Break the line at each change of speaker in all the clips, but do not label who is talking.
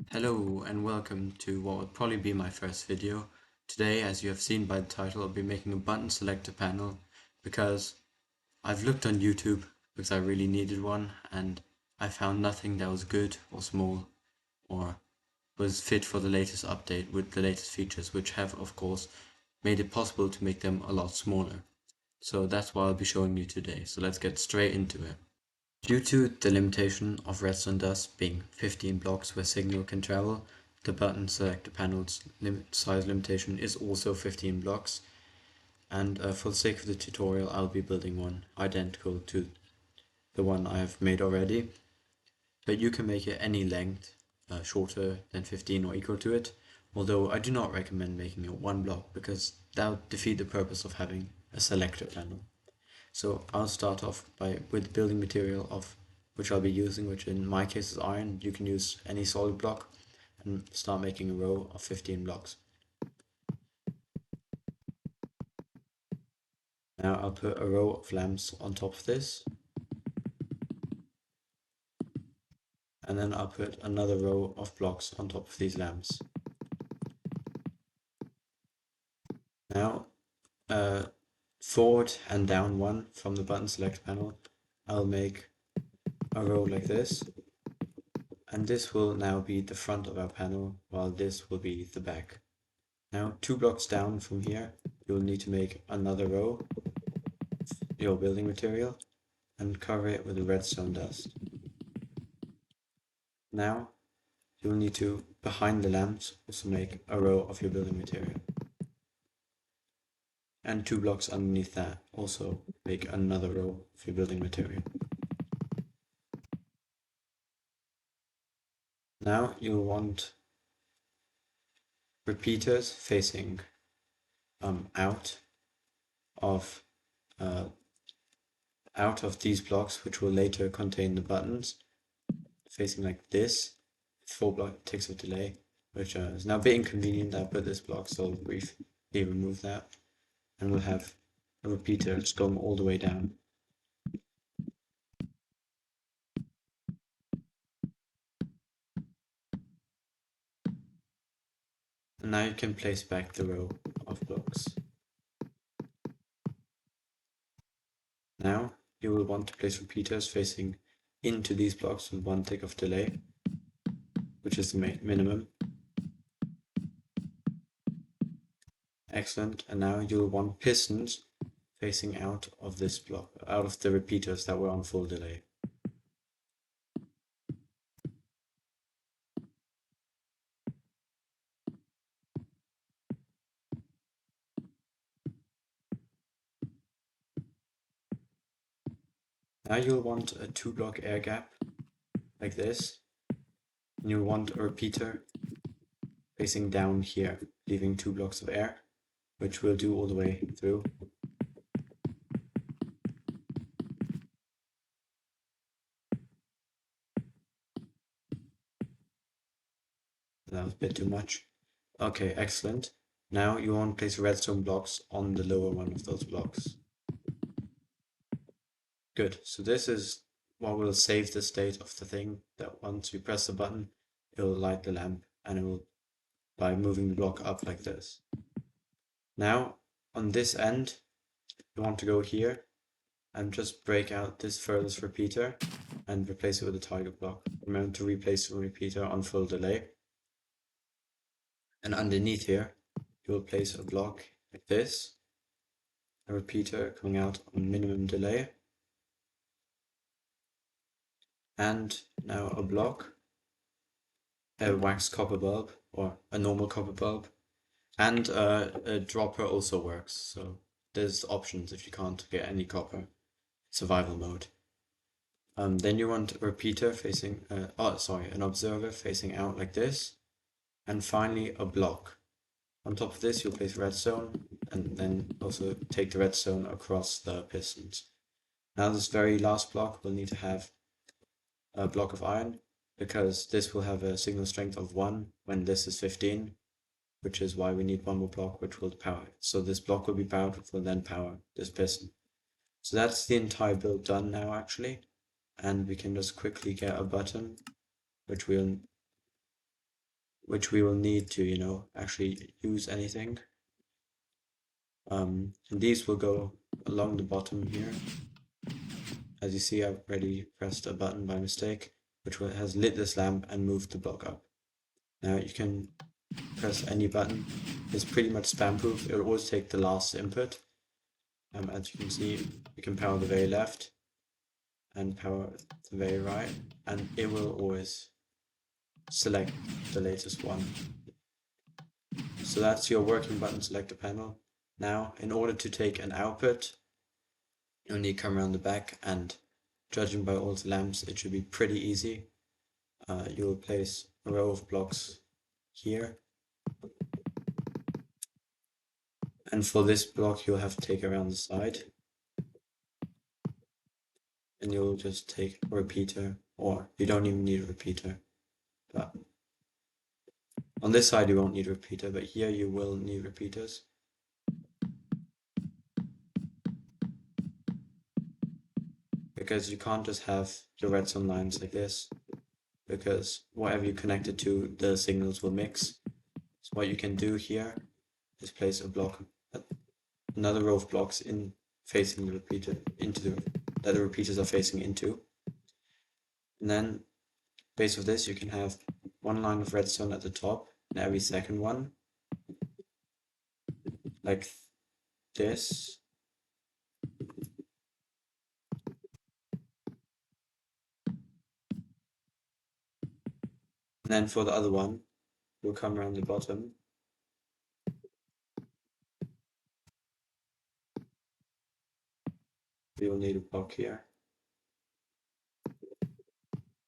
Hello and welcome to what will probably be my first video. Today, as you have seen by the title, I'll be making a button selector panel because I've looked on YouTube because I really needed one and I found nothing that was good or small or was fit for the latest update with the latest features, which have of course made it possible to make them a lot smaller. So that's what I'll be showing you today. So let's get straight into it. Due to the limitation of redstone dust being 15 blocks where signal can travel, the button selector panel's size limitation is also 15 blocks, and for the sake of the tutorial I'll be building one identical to the one I have made already, but you can make it any length shorter than 15 or equal to it, although I do not recommend making it one block because that would defeat the purpose of having a selector panel. So I'll start off with building material of which I'll be using, which in my case is iron. You can use any solid block and start making a row of 15 blocks. Now I'll put a row of lamps on top of this, and then I'll put another row of blocks on top of these lamps. Now forward and down one from the button select panel, I'll make a row like this, and this will now be the front of our panel while this will be the back. Now 2 blocks down from here, you'll need to make another row of your building material and cover it with the redstone dust. Now you'll need to, behind the lamps, also make a row of your building material. And 2 blocks underneath that, also make another row of your building material. Now you'll want repeaters facing out of these blocks, which will later contain the buttons, facing like this, 4 block ticks of delay, which is now a bit inconvenient that I put this block, so I'll briefly remove that, and we'll have a repeater just going all the way down. And now you can place back the row of blocks. Now you will want to place repeaters facing into these blocks with 1 tick of delay, which is the minimum. Excellent. And now you'll want pistons facing out of this block, out of the repeaters that were on full delay. Now you'll want a 2-block air gap like this, and you'll want a repeater facing down here, leaving 2 blocks of air, which we'll do all the way through. That was a bit too much. Okay, excellent. Now you want to place redstone blocks on the lower one of those blocks. Good, so this is what will save the state of the thing, that once you press the button, it will light the lamp, and it will, by moving the block up like this. Now, on this end, you want to go here and just break out this furthest repeater and replace it with a target block. Remember to replace the repeater on full delay. And underneath here, you will place a block like this, a repeater coming out on minimum delay, and now a block, a wax copper bulb, or a normal copper bulb, and a dropper also works, so there's options if you can't get any copper. Survival mode. Then you want a repeater facing, an observer facing out like this, and finally a block. On top of this, you'll place redstone, and then also take the redstone across the pistons. Now this very last block will need to have a block of iron, because this will have a signal strength of 1 when this is 15, which is why we need one more block which will power it. So this block will be powered, which will then power this piston. So that's the entire build done now actually, and we can just quickly get a button which we'll which we will need to, actually use anything. And these will go along the bottom here. As you see, I've already pressed a button by mistake, which has lit this lamp and moved the block up. Now you can press any button. It's pretty much spam proof. It will always take the last input. As you can see, you can power the very left and power the very right, and it will always select the latest one. So that's your working button selector panel. Now, in order to take an output, you'll need to come around the back, and judging by all the lamps, it should be pretty easy. You'll place a row of blocks here, and for this block you'll have to take around the side, and you'll just take a repeater, or you don't even need a repeater, but on this side you won't need a repeater, but here you will need repeaters. Because you can't just have your redstone lines like this, because whatever you connect it to, the signals will mix. So what you can do here is place a block, another row of blocks in facing the repeater that the repeaters are facing into. And then base of this, you can have one line of redstone at the top and every second one, like this. And then for the other one, we'll come around the bottom. We will need a block here.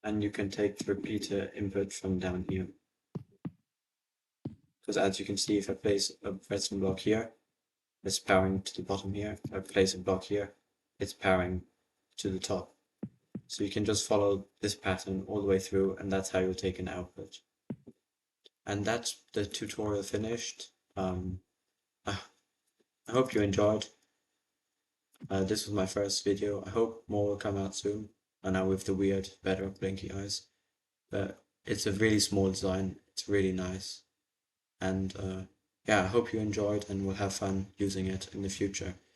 And you can take the repeater input from down here. Because as you can see, if I place a redstone block here, it's powering to the bottom here. If I place a block here, it's powering to the top. So you can just follow this pattern all the way through, and that's how you'll take an output. And that's the tutorial finished. I hope you enjoyed. This was my first video. I hope more will come out soon. And now with the weird Bedrock blinky eyes. But it's a really small design. It's really nice. And yeah, I hope you enjoyed and will have fun using it in the future.